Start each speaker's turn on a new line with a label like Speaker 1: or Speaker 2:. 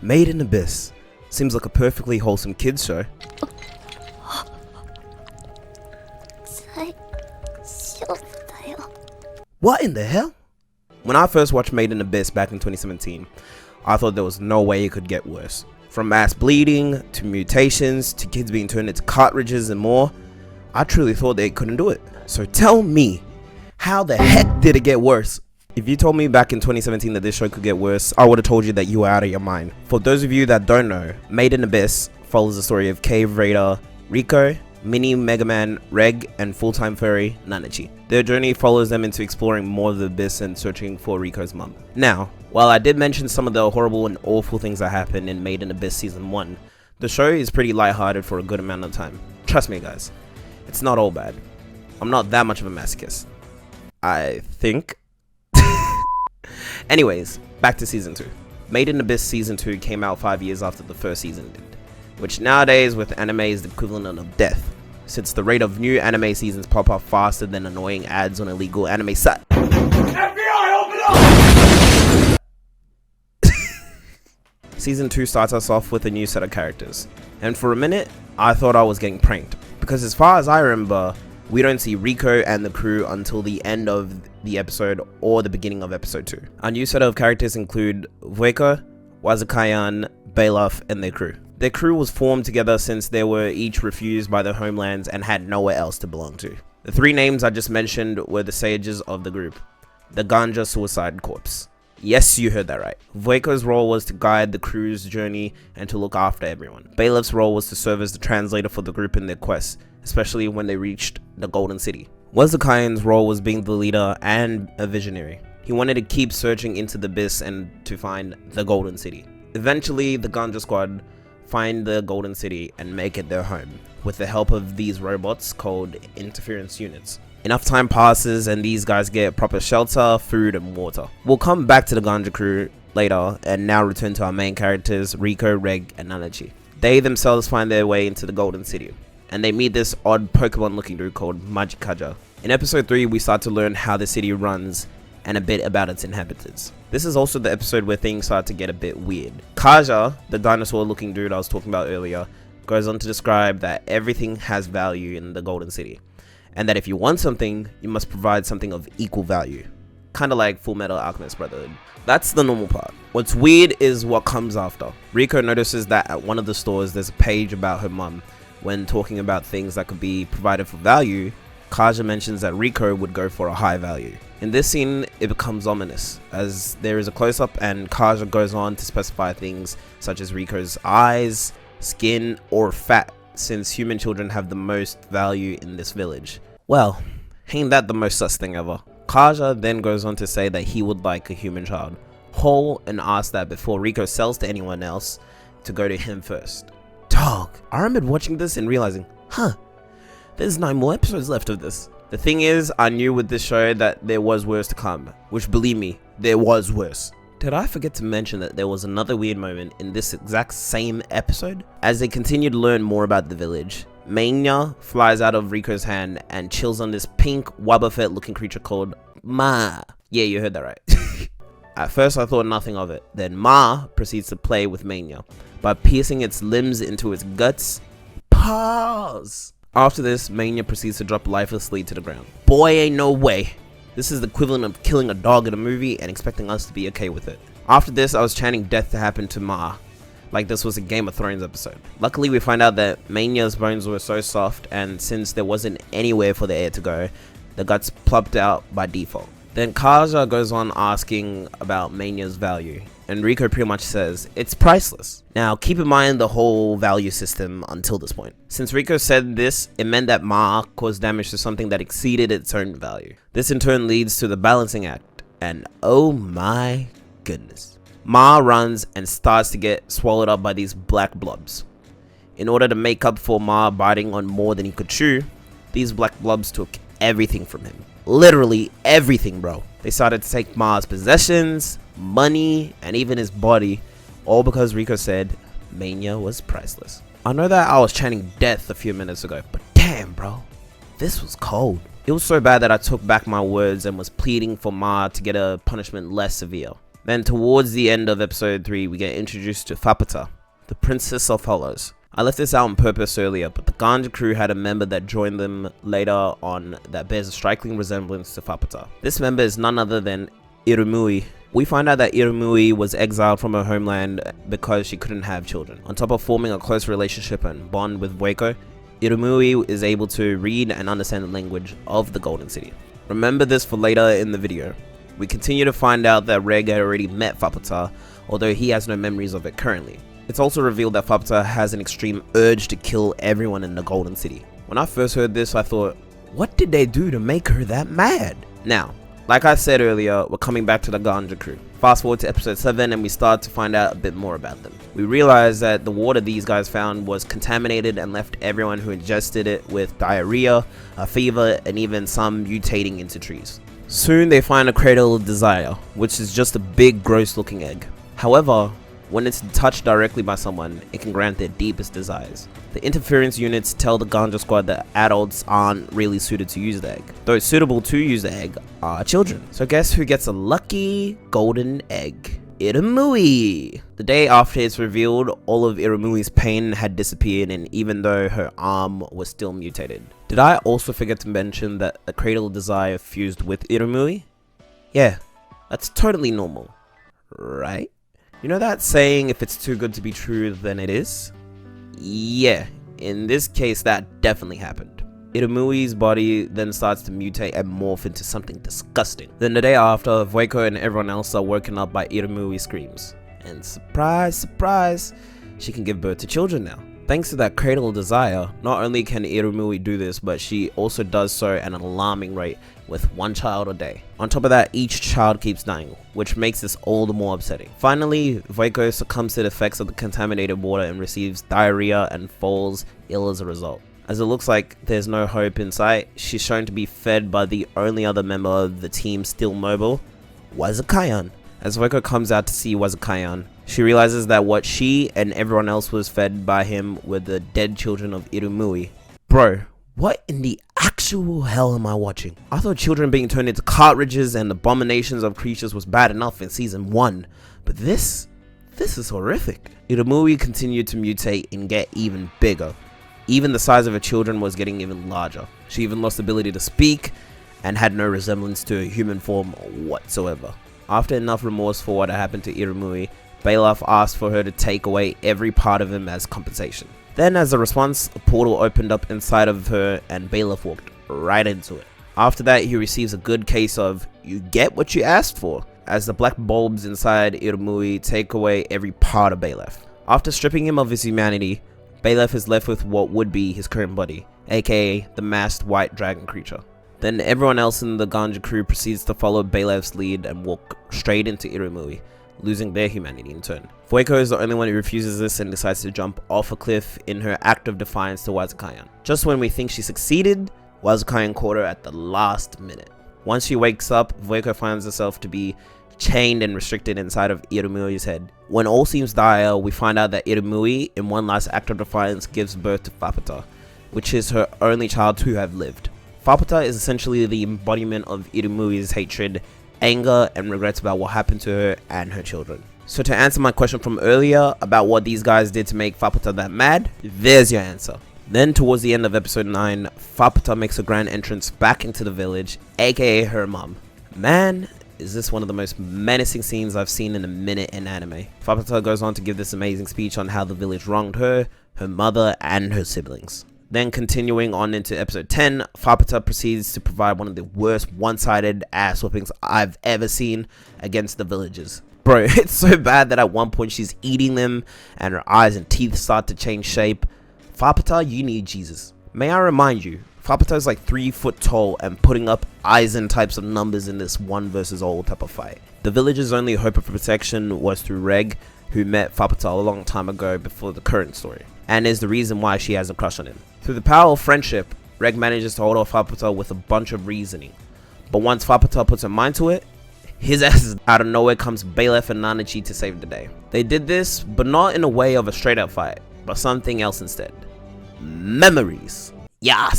Speaker 1: Madeinabyss seems like a perfectly wholesome kids show. What in the hell? When I first watched Madeinabyss back in 2017, I thought there was no way it could get worse. From mass bleeding, to mutations, to kids being turned into cartridges and more, I truly thought they couldn't do it. So tell me, how the heck did it get worse? If you told me back in 2017 that this show could get worse, I would have told you that you were out of your mind. For those of you that don't know, Madeinabyss follows the story of Cave Raider Rico, Mini Mega Man Reg, and full-time furry Nanachi. Their journey follows them into exploring more of the abyss and searching for Rico's mum. Now, while I did mention some of the horrible and awful things that happened in Madeinabyss Season 1, the show is pretty lighthearted for a good amount of time. Trust me guys, it's not all bad. I'm not that much of a masochist, I think. Anyways, back to Season 2. Madeinabyss Season 2 came out 5 years after the first season did, which nowadays with anime is the equivalent of death, since the rate of new anime seasons pop up faster than annoying ads on illegal anime sites. FBI, open up! Season 2 starts us off with a new set of characters, and for a minute, I thought I was getting pranked, because as far as I remember, we don't see Rico and the crew until the end of the episode or the beginning of episode 2. Our new set of characters include Vueko, Wazakayan, Balaf, and their crew. Their crew was formed together since they were each refused by their homelands and had nowhere else to belong to. The three names I just mentioned were the sages of the group, the Ganja Suicide Corps. Yes, you heard that right. Vueko's role was to guide the crew's journey and to look after everyone. Balaf's role was to serve as the translator for the group in their quest, especially when they reached the Golden City. Wazakayan's role was being the leader and a visionary. He wanted to keep searching into the abyss and to find the Golden City. Eventually, the Ganja Squad find the Golden City and make it their home, with the help of these robots called interference units. Enough time passes and these guys get proper shelter, food, and water. We'll come back to the Ganja crew later and now return to our main characters, Rico, Reg, and Nanachi. They themselves find their way into the Golden City, and they meet this odd Pokemon looking dude called Magikaja. In episode 3, we start to learn how the city runs and a bit about its inhabitants. This is also the episode where things start to get a bit weird. Kaja, the dinosaur looking dude I was talking about earlier, goes on to describe that everything has value in the Golden City, and that if you want something, you must provide something of equal value. Kinda like Full Metal Alchemist Brotherhood. That's the normal part. What's weird is what comes after. Rico notices that at one of the stores there's a page about her mum. When talking about things that could be provided for value, Kaja mentions that Rico would go for a high value. In this scene, it becomes ominous, as there is a close-up and Kaja goes on to specify things such as Rico's eyes, skin, or fat, since human children have the most value in this village. Well, ain't that the most sus thing ever? Kaja then goes on to say that he would like a human child, whole, and asks that before Rico sells to anyone else, to go to him first. Dog, I remembered watching this and realizing, there's 9 more episodes left of this. The thing is, I knew with this show that there was worse to come, which believe me, there was worse. Did I forget to mention that there was another weird moment in this exact same episode? As they continue to learn more about the village, Mania flies out of Rico's hand and chills on this pink Wobbuffet looking creature called Ma. Yeah, you heard that right. At first I thought nothing of it, then Ma proceeds to play with Mania by piercing its limbs into its guts. Pause! After this, Mania proceeds to drop lifelessly to the ground. Boy, ain't no way. This is the equivalent of killing a dog in a movie and expecting us to be okay with it. After this, I was chanting death to happen to Ma, like this was a Game of Thrones episode. Luckily, we find out that Mania's bones were so soft, and since there wasn't anywhere for the air to go, the guts plopped out by default. Then Kaja goes on asking about Mania's value, and Rico pretty much says, it's priceless. Now, keep in mind the whole value system until this point. Since Rico said this, it meant that Ma caused damage to something that exceeded its own value. This in turn leads to the balancing act, and oh my goodness. Ma runs and starts to get swallowed up by these black blobs. In order to make up for Ma biting on more than he could chew, these black blobs took everything from him. Literally everything, bro. They started to take Ma's possessions, money, and even his body, all because Rico said Mania was priceless. I know that I was chanting death a few minutes ago, but damn, bro, this was cold. It was so bad that I took back my words and was pleading for Ma to get a punishment less severe. Then towards the end of episode 3, we get introduced to Fapata, the Princess of Hollows. I left this out on purpose earlier, but the Ganja crew had a member that joined them later on that bears a striking resemblance to Fapata. This member is none other than Irumui. We find out that Irumui was exiled from her homeland because she couldn't have children. On top of forming a close relationship and bond with Vueko, Irumui is able to read and understand the language of the Golden City. Remember this for later in the video. We continue to find out that Reg had already met Fapata, although he has no memories of it currently. It's also revealed that Fapata has an extreme urge to kill everyone in the Golden City. When I first heard this, I thought, what did they do to make her that mad? Now, like I said earlier, we're coming back to the Ganja crew. Fast forward to episode 7 and we start to find out a bit more about them. We realize that the water these guys found was contaminated and left everyone who ingested it with diarrhea, a fever, and even some mutating into trees. Soon they find a Cradle of Desire, which is just a big gross looking egg. However, when it's touched directly by someone, it can grant their deepest desires. The interference units tell the Ganja squad that adults aren't really suited to use the egg. Those suitable to use the egg are children. So guess who gets a lucky golden egg? Irumui! The day after it's revealed, all of Irumui's pain had disappeared, and even though her arm was still mutated. Did I also forget to mention that a Cradle of Desire fused with Irumui? Yeah, that's totally normal, right? You know that saying, if it's too good to be true, then it is? Yeah, in this case that definitely happened. Irumui's body then starts to mutate and morph into something disgusting. Then the day after, Vueko and everyone else are woken up by Irumui's screams. And surprise, surprise, she can give birth to children now. Thanks to that Cradle of Desire, not only can Irumui do this, but she also does so at an alarming rate with 1 child a day. On top of that, each child keeps dying, which makes this all the more upsetting. Finally, Vueko succumbs to the effects of the contaminated water and receives diarrhea and falls ill as a result. As it looks like there's no hope in sight, she's shown to be fed by the only other member of the team still mobile, Wazakayan. As Vueko comes out to see Wazakayan, she realizes that what she and everyone else was fed by him were the dead children of Irumui. Bro, what in the actual hell am I watching? I thought children being turned into cartridges and abominations of creatures was bad enough in season 1, but this is horrific. Irumui continued to mutate and get even bigger. Even the size of her children was getting even larger. She even lost the ability to speak and had no resemblance to a human form whatsoever. After enough remorse for what had happened to Irumui, Balaf asked for her to take away every part of him as compensation. Then as a response, a portal opened up inside of her and Balaf walked right into it. After that, he receives a good case of, you get what you asked for, as the black bulbs inside Irumui take away every part of Balaf. After stripping him of his humanity, Balaf is left with what would be his current body, aka the masked white dragon creature. Then everyone else in the Ganja crew proceeds to follow Balaf's lead and walk straight into Irumui, losing their humanity in turn. Vueko is the only one who refuses this and decides to jump off a cliff in her act of defiance to Wazakayan. Just when we think she succeeded, Wazakayan caught her at the last minute. Once she wakes up, Vueko finds herself to be chained and restricted inside of Irumui's head. When all seems dire, we find out that Irumui, in one last act of defiance, gives birth to Fapata, which is her only child to have lived. Fapata is essentially the embodiment of Irumui's hatred, anger, and regrets about what happened to her and her children. So to answer my question from earlier about what these guys did to make Fapata that mad, there's your answer. Then towards the end of episode 9, Fapata makes a grand entrance back into the village, aka her mum. Man, is this one of the most menacing scenes I've seen in a minute in anime. Fapata goes on to give this amazing speech on how the village wronged her, her mother, and her siblings. Then continuing on into episode 10, Fapata proceeds to provide one of the worst one-sided ass whoopings I've ever seen against the villagers. Bro, it's so bad that at one point she's eating them and her eyes and teeth start to change shape. Fapata, you need Jesus. May I remind you, Fapata is like 3 foot tall and putting up Aizen types of numbers in this 1 versus all type of fight. The villagers' only hope of protection was through Reg, who met Fapata a long time ago before the current story, and is the reason why she has a crush on him. Through the power of friendship, Reg manages to hold off Fapata with a bunch of reasoning. But once Fapata puts her mind to it, his ass out of nowhere comes Balaf and Nanachi to save the day. They did this, but not in a way of a straight up fight, but something else instead. Memories. Yes!